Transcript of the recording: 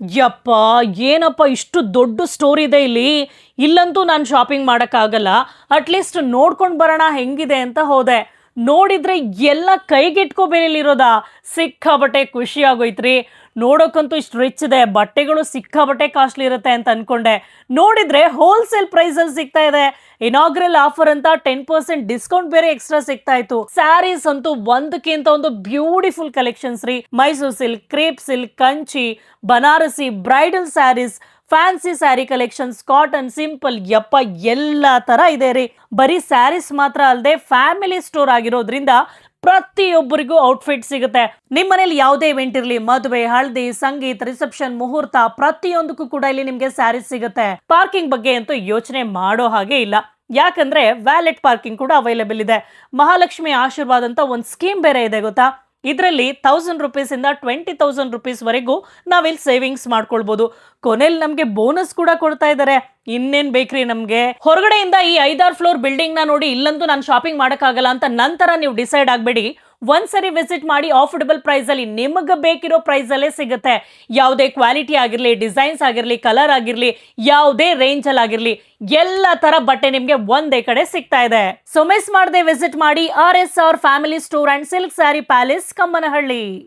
ಯಪ್ಪ! ಏನಪ್ಪ ಇಷ್ಟು ದೊಡ್ಡ ಸ್ಟೋರ್ ಇದೆ ಇಲ್ಲಿ. ಇಲ್ಲಂತೂ ನಾನು ಶಾಪಿಂಗ್ ಮಾಡಕ್ಕಾಗಲ್ಲ. ಅಟ್‌ಲೀಸ್ಟ್ ನೋಡ್ಕೊಂಡು ಬರೋಣ ಹೆಂಗಿದೆ ಅಂತ ಹೋದೆ. ನೋಡಿದ್ರೆ ಎಲ್ಲ ಕೈಗೆಟ್ಕೋ ಬೆಲೆಲಿರೋದಾ? ಸಿಕ್ಕಾಬಟ್ಟೆ ಖುಷಿ ಆಗೋಯ್ತ್ರಿ. ನೋಡೋಕ್ಕಂತೂ ಇಷ್ಟು ರಿಚ್ ಇದೆ. ಬಟ್ಟೆಗಳು ಸಿಕ್ಕಾಬಟ್ಟೆ ಕಾಸ್ಟ್ಲಿ ಇರುತ್ತೆ ಅಂತ ಅನ್ಕೊಂಡೆ. ನೋಡಿದ್ರೆ ಹೋಲ್‌ಸೇಲ್ ಪ್ರೈಸಲ್ಲಿ ಸಿಗ್ತಾ ಇದೆ. ಇನಾಗ್ರಲ್ ಆಫರ್ ಅಂತ 10% ಡಿಸ್ಕೌಂಟ್ ಬೇರೆ ಎಕ್ಸ್ಟ್ರಾ ಸಿಗ್ತಾ ಇತ್ತು. ಸ್ಯಾರೀಸ್ ಅಂತೂ ಒಂದಕ್ಕಿಂತ ಒಂದು ಬ್ಯೂಟಿಫುಲ್ ಕಲೆಕ್ಷನ್ಸ್ ರೀ. Mysuru silk, crepe silk, Kanchi, Banarasi, bridal sarees, fancy saree collections, cotton, simple, ಯಪ್ಪ ಎಲ್ಲ ತರ ಇದೆ ರೀ. ಬರೀ ಸ್ಯಾರೀಸ್ ಮಾತ್ರ ಅಲ್ಲದೆ ಫ್ಯಾಮಿಲಿ ಸ್ಟೋರ್ ಆಗಿರೋದ್ರಿಂದ ಪ್ರತಿಯೊಬ್ಬರಿಗೂ ಔಟ್ಫಿಟ್ ಸಿಗುತ್ತೆ. ನಿಮ್ಮ ಮನೇಲಿ ಯಾವುದೇ ಇವೆಂಟ್ ಇರಲಿ, ಮದುವೆ, ಹಳದಿ, ಸಂಗೀತ, ರಿಸೆಪ್ಷನ್, ಮುಹೂರ್ತ, ಪ್ರತಿಯೊಂದಕ್ಕೂ ಕೂಡ ಇಲ್ಲಿ ನಿಮ್ಗೆ ಸ್ಯಾರೀಸ್ ಸಿಗುತ್ತೆ. ಪಾರ್ಕಿಂಗ್ ಬಗ್ಗೆ ಅಂತೂ ಯೋಚನೆ ಮಾಡೋ ಹಾಗೆ ಇಲ್ಲ. ಯಾಕಂದ್ರೆ ವ್ಯಾಲೆಟ್ ಪಾರ್ಕಿಂಗ್ ಕೂಡ ಅವೈಲೇಬಲ್ ಇದೆ. ಮಹಾಲಕ್ಷ್ಮಿ ಆಶೀರ್ವಾದ್ ಅಂತ ಒಂದು ಸ್ಕೀಮ್ ಬೇರೆ ಇದೆ ಗೊತ್ತಾ? ಇದರಲ್ಲಿ 1000 ರೂಪೀಸ್ ಇಂದ 20,000 ರೂಪೀಸ್ ವರೆಗೂ ನಾವಿಲ್ಲಿ ಸೇವಿಂಗ್ಸ್ ಮಾಡ್ಕೊಳ್ಬಹುದು. ಕೊನೆಯಲ್ಲಿ ನಮ್ಗೆ ಬೋನಸ್ ಕೂಡ ಕೊಡ್ತಾ ಇದ್ದಾರೆ. ಇನ್ನೇನ್ ಬೇಕ್ರಿ ನಮ್ಗೆ. ಹೊರಗಡೆಯಿಂದ ಈ 5-6 ಫ್ಲೋರ್ ಬಿಲ್ಡಿಂಗ್ ನ ನೋಡಿ ಇಲ್ಲಂತೂ ನಾನು ಶಾಪಿಂಗ್ ಮಾಡಕ್ಕಾಗಲ್ಲ ಅಂತ ನಂತರ ನೀವು ಡಿಸೈಡ್ ಆಗ್ಬೇಡಿ. ಒಂದ್ಸರಿ ವಿಸಿಟ್ ಮಾಡಿ ಆಫರ್ಡಬಲ್ ಪ್ರೈಸ್ ಅಲ್ಲಿ ನಿಮಗೆ ಬೇಕಿರೋ ಪ್ರೈಸ್ ಅಲ್ಲೇ ಸಿಗುತ್ತೆ. ಯಾವುದೇ ಕ್ವಾಲಿಟಿ ಆಗಿರ್ಲಿ, ಡಿಸೈನ್ಸ್ ಆಗಿರ್ಲಿ, ಕಲರ್ ಆಗಿರ್ಲಿ, ಯಾವುದೇ ರೇಂಜ್ ಅಲ್ಲಿ ಆಗಿರ್ಲಿ, ಎಲ್ಲ ತರ ಬಟ್ಟೆ ನಿಮ್ಗೆ ಒಂದೇ ಕಡೆ ಸಿಗ್ತಾ ಇದೆ. ಸೊ ಮಿಸ್ ಮಾಡದೆ ವಿಸಿಟ್ ಮಾಡಿ RSR family store and silk sari palace, Kammanahalli.